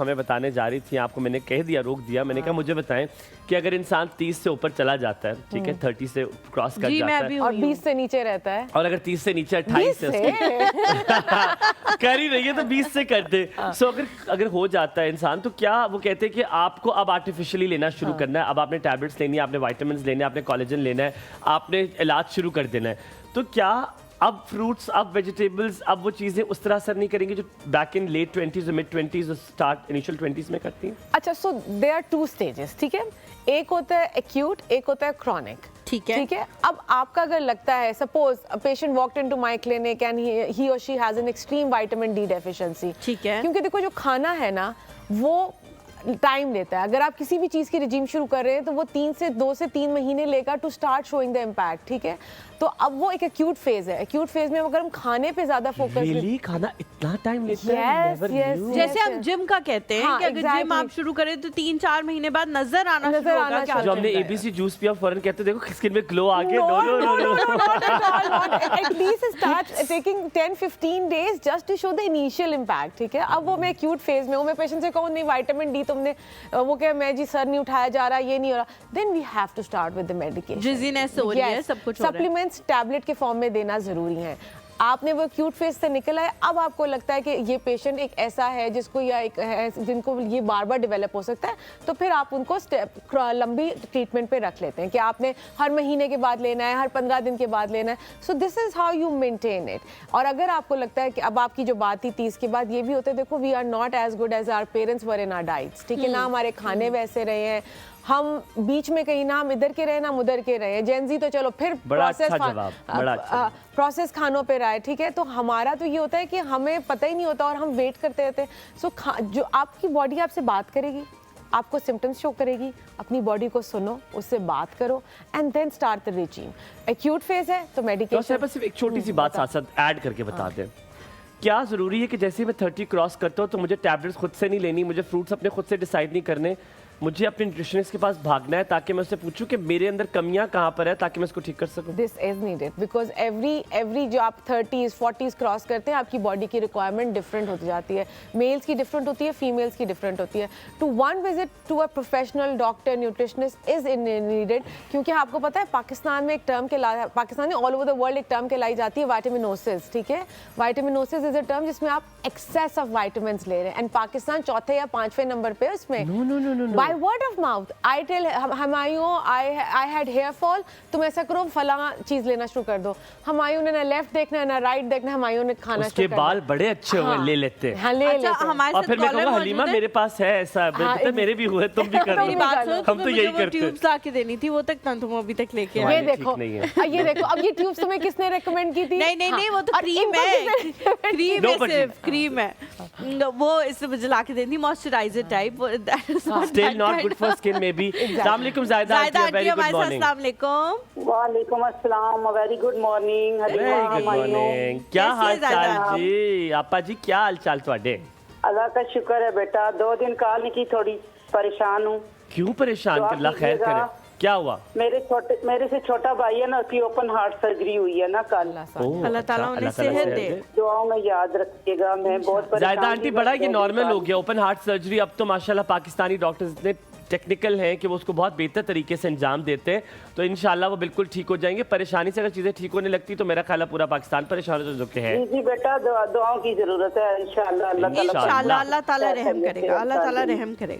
हमें बताने जा रही थी, आपको मैंने कह दिया, रोक दिया। मैंने कहा मुझे बताएं कि अगर इंसान 30 से ऊपर चला जाता है, ठीक है, 30 से क्रॉस कर जाता है और 20 से नीचे रहता है, और अगर 30 से नीचे 28 से कर ही रही है तो 20 से कर दे। सो अगर हो जाता है इंसान, तो क्या वो कहते हैं कि आपको अब आर्टिफिशियली लेना शुरू करना है, अब आपने टैबलेट्स लेनी है, आपने वाइटामिन लेने, आपने कोलेजन लेना है, आपने इलाज शुरू कर देना है। तो क्या अब फ्रूट्स, अब वेजिटेबल्स, अब वो चीज़ें उस तरह असर नहीं करेंगी जो बैक इन लेट 20s और मिड 20s और स्टार्ट इनिशियल 20s में करती हैं? अच्छा, सो देयर आर 2 स्टेजेस, ठीक है। एक होता है एक्यूट, एक होता है क्रॉनिक, ठीक है। अब आपका अगर लगता है, suppose patient walked into my clinic and he और she has an extreme vitamin D deficiency, ठीक है, क्योंकि देखो जो खाना है ना वो टाइम लेता है। अगर आप किसी भी चीज़ की रिजीम शुरू कर रहे हैं तो वो 2 से 3 महीने लेगा to start showing the impact, ठीक है। तो अब वो एक एक्यूट फेज है। एक्यूट फेज में अगर हम खाने पे ज्यादा फोकस खाना इतना टाइम लेता है? जैसे हम जिम का कहते हैं कि अगर जिम आप शुरू करें तो 3-4 महीने बाद नजर आना शुरू होगा। जो हमने एबीसी जूस पिया फौरन कहते देखो स्किन में ग्लो आ गया। at least start taking 10-15 days just to show the initial impact, ठीक है। अब वो मैं एक्यूट फेज में हूँ, मैं पेशेंट से कहूँ नहीं विटामिन डी तुमने वो क्या, मैं जी सर नहीं उठाया जा रहा, ये नहीं हो रहा, then we have to start with the medication. Dizziness हो रही है, सब कुछ हो रहा है, सप्लीमेंट्स टैबलेट के फॉर्म में देना जरूरी है। आपने वो एक्यूट फेज से निकला है, अब आपको लगता है कि ये पेशेंट एक ऐसा है जिसको या एक है जिनको ये बार बार डेवलप हो सकता है, तो फिर आप उनको लंबी ट्रीटमेंट पे रख लेते हैं कि आपने हर महीने के बाद लेना है, हर 15 दिन के बाद लेना है। So this is how you maintain it. और अगर आपको लगता है कि अब आपकी जो बात थी 30 के बाद, ये भी होता है, देखो we are not as good as our parents were in our diets, ठीक है ना। हमारे खाने वैसे रहे हैं, हम बीच में कहीं ना हम इधर के रहे ना हम उधर के रहे। जेनजी तो चलो फिर प्रोसेस खानों पे रहा है, ठीक है। तो हमारा तो ये होता है कि हमें पता ही नहीं होता और हम वेट करते रहते हैं। सो जो आपकी बॉडी आपसे बात करेगी, आपको सिम्टम्स शो करेगी, अपनी बॉडी को सुनो, उससे बात करो and then start the regime. Acute phase है तो मेडिकेशन। बस एक छोटी सी बात साथ साथ ऐड करके बता दें, क्या ज़रूरी है कि जैसे मैं 30 क्रॉस करता हूँ तो मुझे टैबलेट्स खुद से नहीं लेनी, मुझे फ्रूट्स अपने खुद से डिसाइड नहीं करने, मुझे अपने न्यूट्रिशनिस्ट के पास भागना है ताकि मैं उससे पूछूं कि मेरे अंदर कमियां कहाँ पर है ताकि मैं इसको ठीक कर सकूं? This is needed because every जो आप 30s 40s क्रॉस करते हैं, आपकी बॉडी की रिक्वायरमेंट डिफरेंट होती जाती है। मेल्स की डिफरेंट होती है, फीमेल्स की डिफरेंट होती है। To one visit to a professional doctor nutritionist is needed, क्योंकि आपको पता है पाकिस्तान में एक टर्म पाकिस्तान में ऑल ओवर द वर्ल्ड एक टर्म कहलाई जाती है वाइटामिनोसिस, ठीक है। वाइटामिनोसिस इज अ टर्म जिसमें आप एक्सेस ऑफ वाइटामिन ले रहे हैं एंड पाकिस्तान 4थे या 5वें नंबर पे उसमें। No By word of mouth, I tell Humayun I had hair fall, तुम ऐसा करो फला चीज लेना शुरू कर दो। हमायूं ने ना लेफ्ट देखना है ना राइट देखना, हमायूं ने खाना उसके बाल बड़े अच्छे हुए, ले लेते हैं। हाँ, ले लेते हैं। और फिर मैं कहूँगा हलीमा मेरे पास है ऐसा, बेटा मेरे भी हुए, तुम भी कर लो। हम तो यही करते हैं। ट्यूब्स ला के देनी थी, वो तक तुम अभी तक लेके ये देखो ये देखो अब ये ट्यूब्स तुम्हें किसने रेकमेंड की थी? नहीं वो तो क्रीम है, क्रीम है, सिर्फ क्रीम है वो, इससे ला के देनी moisturiser type. Still not good for skin may be. अस्सलाम वालेकुम ज़ायदा आंटी, वेरी गुड मॉर्निंग। अस्सलाम वालेकुम। वालेकुम अस्सलाम, very good morning. Very good morning. क्या हाल चाल जी? आपा जी क्या हाल चाल ਤੁਹਾਡੇ? अल्लाह का शुक्र है बेटा, 2 दिन कॉल नहीं की, थोड़ी परेशान हूँ। क्यों परेशान? अल्लाह खैर करे, क्या हुआ? मेरे से छोटा भाई है ना, उसकी ओपन हार्ट सर्जरी हुई है ना कल। अल्लाह ताला उन्हें सेहत दे। दुआओं में याद रखिएगा। मैं बहुत परेशान। ज़ायदा आंटी बड़ा ये नॉर्मल हो गया ओपन हार्ट सर्जरी। अब तो माशाल्लाह पाकिस्तानी डॉक्टर्स इतने टेक्निकल हैं कि वो उसको बहुत बेहतर तरीके से अंजाम देते हैं, तो इंशाल्लाह वो बिल्कुल ठीक हो जाएंगे। परेशानी से अगर चीज़ें ठीक होने लगती तो मेरा ख्याल है पूरा पाकिस्तान परेशान हो चुके हैं। जी बेटा, दुआओं की जरूरत है। इंशाल्लाह अल्लाह ताला रहम करेगा, अल्लाह ताला रहम करेगा।